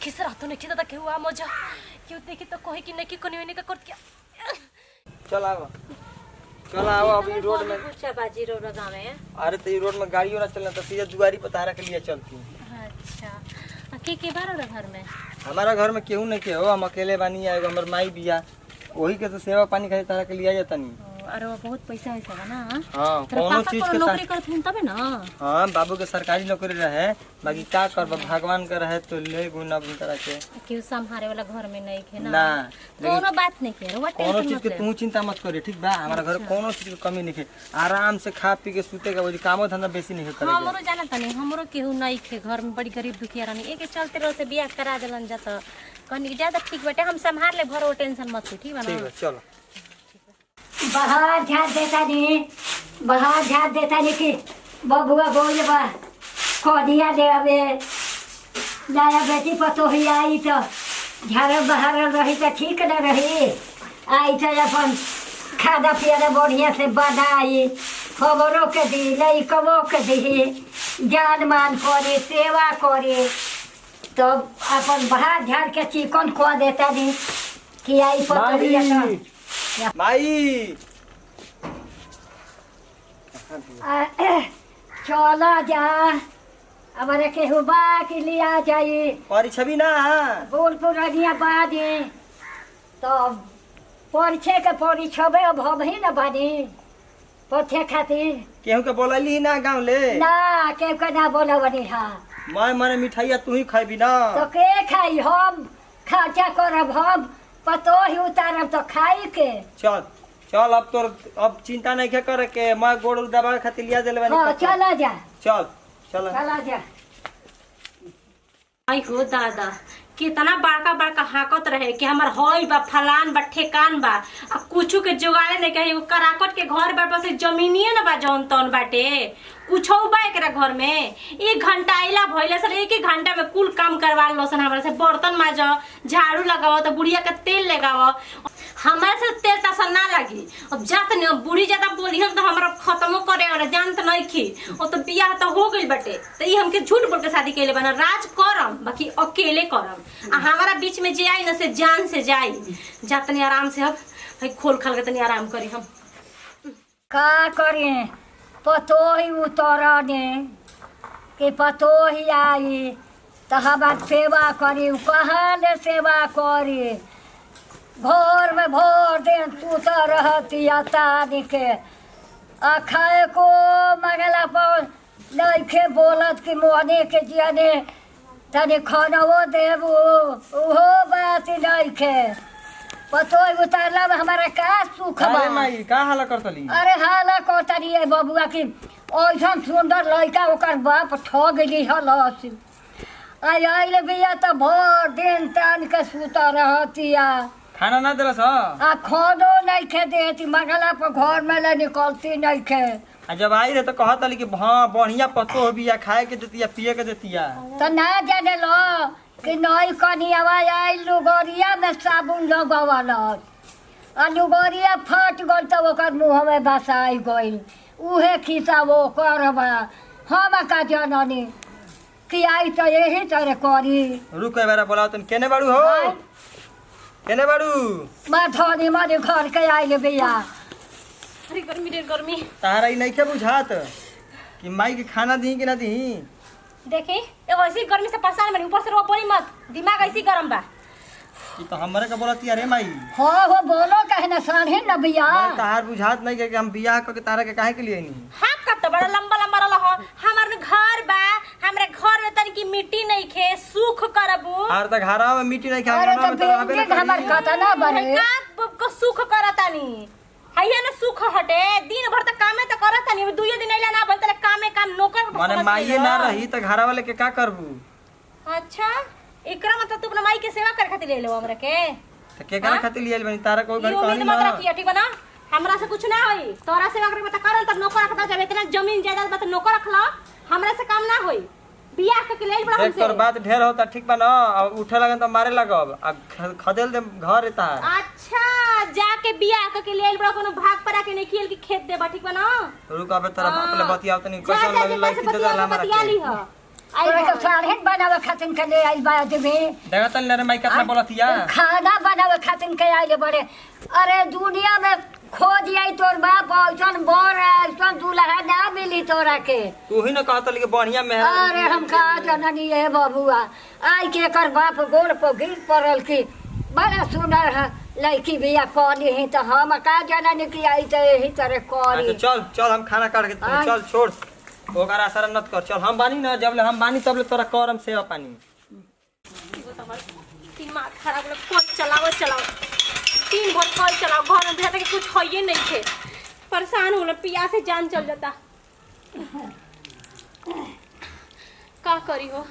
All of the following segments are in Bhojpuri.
खिसरा तो नहीं था के हुआ मजा क्यों देखी तो कोई कि नहीं कोनी का कर दिया। चल आओ अभी रोड में पूछा बाजी रोड गांव में। अरे तो रोड में गाड़ियों ना चलना तो सीधा दुआरी पर तारा के लिए चलती। अच्छा के बार घर में हमारा घर में केहू नहीं के हो, हम अकेले बानी आएगा हमर माई बिया वही के तो सेवा पानी खातिर तारा के लिए जाता नहीं। अरे वो बहुत पैसा है ना। हां कोनो चीज के नौकरी करत तबे ना। हां बाबू के सरकारी नौकरी रहे बाकी का करब भगवान का रहे तो ले गुना बुन तरह के केहू संभारे वाला घर में नहीं के ना कोनो बात नहीं के कोनो चीज के तू चिंता मत करे ठीक बा। हमारा घर कोनो चीज के कमी नहीं है, आराम से खा पी के सूते का वो कामो धंधा बेसी नहीं करे। हमरो जाना तनी हमरो केहू नहीं के घर में बड़ी गरीब दुखिया रानी एके चलते रहो से बियाह करा देलन जात कनी ज्यादा ठीक बेटे हम संभाल ले घर, टेंशन मत तू ठीक बा ना। ठीक है चलो बाहर झाड़ देता नहीं कि बबुआ बोल बा खोदिया दे अबे नया बेटी पतो ही आई तो झाड़ बहार रही तो ठीक न रही, आई तो अपन खादा पिया बढ़िया से बनाई खबरों के दी लइकबों के दी जान मान करे सेवा करे तो अपन बाहर झाड़ के चिकन खो देता नहीं कि आई पतो ही माई चला जा हमारे केहू बा के लिया जाई परीक्षा भी ना बोल पुरानिया बादी तो परीक्षे के परीक्षबे अब हम ही न बानी पथे खातिर केहू के बोलैली ना गाँव ले ना केहू के ना बोलवनी हा मैं मने मिठाइया तू ही खाइबी ना तो के खाई हम खर्चा करब हम पतो ही उतारब तो खाई के चल चल अब तोर अब चिंता नहीं के करे के मैं गोड़ दबा खातिर लिया देले बानी। हाँ चला जा चला जा। आई हो दादा कितना बड़का बड़का हाकत रहे कि हमार हई बा फलान बा ठेकान बा आ कुछ के जुगाड़े नहीं कही कराकट के घर बार से जमीनिए न बा जौन तौन बाटे कुछ बा एकरा घर में 1 घंटा आइला भइले सर 1 घंटा में कुल काम करवा लो सन हमरा से बर्तन माजो झाड़ू लगाओ तो बुढ़िया के तेल लगाओ हमारे से तेल तसा ना लगी अब जात नहीं बुढ़ी ज्यादा बोली हम तो हमारा खत्मो करे और जान तो नहीं खी और तो बियाह तो हो गई बटे तो ये हमके झूठ बोल के शादी कैले बना राज करम बाकी अकेले करम आ हमारा बीच में जे आई न से जान से जाई जातनी आराम से अब खोल खाल के तनी आराम करी हम का करें पतो ही उतरने कि पतो ही आई तो हमार सेवा करी कहाँ ले सेवा करी भोर में भोर दिन तू तो रहती तानी के खाए को मंगला पर नहीं के बोलत कि मोहने के जियाने तनी खानवो देबू उहो बात नहीं के पतो उतारला हमारा का सुख बा। अरे माई का हाला करतली अरे हाला करतली है बबुआ की ऐसा सुंदर लड़का ओकर बाप ठग ली हलस आइले बिया तो भर दिन तान के सुता रहतिया खाना ना देलस आ खानो नहीं खे देती मंगला पर घर में ले निकलती नहीं खे जब आई रहे तो कहतली कि हाँ बढ़िया पतो हो बिया खाए के देतिया पिए के देतिया तो ना जाने लो कि नई कनियावा आई लुगरिया में साबुन लगवलस आ लुगरिया फट गल तो ओकर मुँह में बसाई गई उहे खिसा वो करबा हम का जननी कि आई तो यही तरह करी रुक बेरा बोलाओ तुम केने बाड़ू हो केने बाड़ू मैं धनी मनी घर के आइले भैया अरे गर्मी रे गर्मी तारा ई नहीं के बुझात कि माई के खाना दी कि ना दी देखी एगो ऐसी गर्मी से परेशान बनी ऊपर से रो बोली मत दिमाग ऐसी गरम बा ई तो हमरे के बोलती अरे माई हाँ वो बोलो कहे ना साढ़े न भैया तार बुझात नहीं के हम बियाह क के तारा के काहे के लिए नहीं हाथ कब तो बड़ा लंबा लंबा रहा हो हमार घर बा हमरे घर में तनी की मिट्टी नहीं खे सुख करबू और त घरवा में मिट्टी नहीं खा अरे ना तो में तो रहबे बेंजे हमर कथा ना बने का को सुख करतानी हैया ना सुख हटे दिन भर त कामे त करतानी 2 दिन आइला ना बोलते कामे काम नौकर माने माईए ना रही त घरवा वाले के का करबू। अच्छा एकरा मतलब तू अपना माई के सेवा करे खातिर ले लो हमरा के त के करे खातिर लिए बनी तारा कोई घर उम्मीद कहनी मत ना रखिए ठीक बा ना हमरा से कुछ ना होई तोरा सेवा करे त करन त नौकर रखता जब इतना जमीन जायदाद बा त नौकर रखला हमरा से काम ना होई बियाह के लेल बड़ा देख तोर बात ढेर होता ठीक बा ना अब उठे लगन त मारे लगब आ खदेल दे घर रहता है। अच्छा जाके बियाह के लेल बड़ा कोनो भाग परा के नहीं खेल के खेत देबा ठीक बा ना रुक अबे तेरा बाप ले बतियाव तनी कैसे लगे लड़की दे दला हमरा के तोरा के साढ़े बनावे खातिर के ले आइल बा आदमी। देखा तन रे माई कितना बोलतिया। खाना बनावे खातिर के आइल बड़े। अरे दुनिया में खोज आई तोर बाप ऐसन बर ऐसन दूल्हा ना मिली तोरा के। तू ही न कहत कि बढ़िया में। अरे हम कहा जननी है बबुआ आई के कर बाप गोड़ पर गिर पड़ल की बड़ा सुंदर है लड़की बिया कौली ही तो हम का जननी की आई तो यही तरह कौली। अच्छा चल चल हम खाना काट के चल छोड़ ओकरा असर मत कर। चल हम बानी ना जब ले हम बानी तब ले तोरा करम सेवा पानी। दिमाग खराब लोग कल चलाओ दिन भर कल चलाओ घर में भेजा के कुछ खाइए नहीं थे परेशान हो पिया से जान चल जाता। का करी हो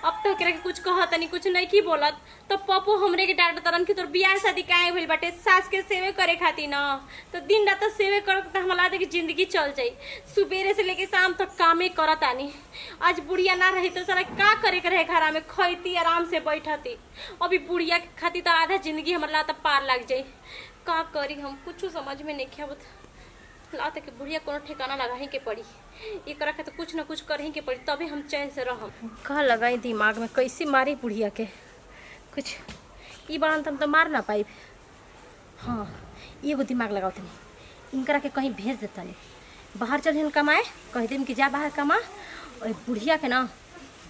अब तो के कुछ कहत नहीं कुछ नहीं की बोलत तो पप्पू हमरे के डांट तरन की तोर बियाह शादी काहे भइल बाटे सास के सेवे करे खातिर ना तो दिन रात सेवे करत त हमरा लागे कि जिंदगी चल जाई। सुबेरे से लेके शाम तक कामे करत आनी। आज बुढ़िया ना रही तो सारा का करे के रहे घर में खैती आराम से बैठती। अभी बुढ़िया के खातिर तो आधा जिंदगी हमरा ला पार लग जाई। का करी हम कुछ समझ में नहीं आवत लाते कि बुढ़िया कोनो ठिकाना लगाही के पड़ी एकरा के तो कुछ न कुछ करही के पड़ी तभी हम चैन से रहम। का लगाई दिमाग में कैसे मारी बुढ़िया के कुछ ई बारन तुम तो मार ना पाई। हाँ एगो दिमाग लगाओ तनी इनकरा के कहीं भेज देता नहीं बाहर चल कमाए कह दिन कि जा बाहर कमा और बुढ़िया के ना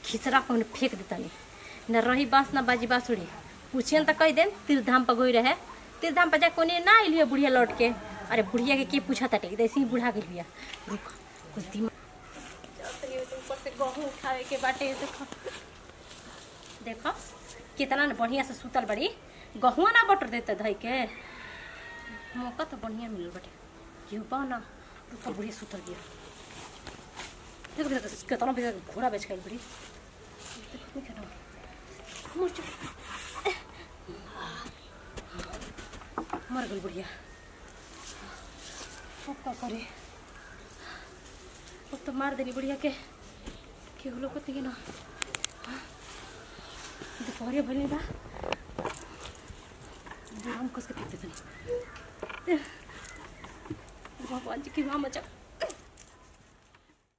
खिचड़ा पर फेंक देता नहीं न रही बास ना बाजी बाँसुड़ी पूछियन तो कह देन तीर्थ धाम पर गई रहे तीर्थ धाम पर जा कोने ना अलिए बुढ़िया लौट के। अरे बुढ़िया के पूछा था ऐसे ही बुढ़ा गई भैया रुक कुछ दिमाग ऊपर से गहूँ उठावे के बाटे। देखो कितना न बढ़िया से सुतल बड़ी गहुआ ना बटर देते धई के मौका तो बढ़िया मिलल बाटे क्यों पा ना रुका बुढ़िया सुतल गया। देखो कितना बजे घोड़ा बेच गई बड़ी मर गई बुढ़िया। अब का करे अब तो मार देनी बुढ़िया के केहू लोग को ना दोपहरिया भले बा हम कस के फेंक देते भगवान जी की वहाँ मचा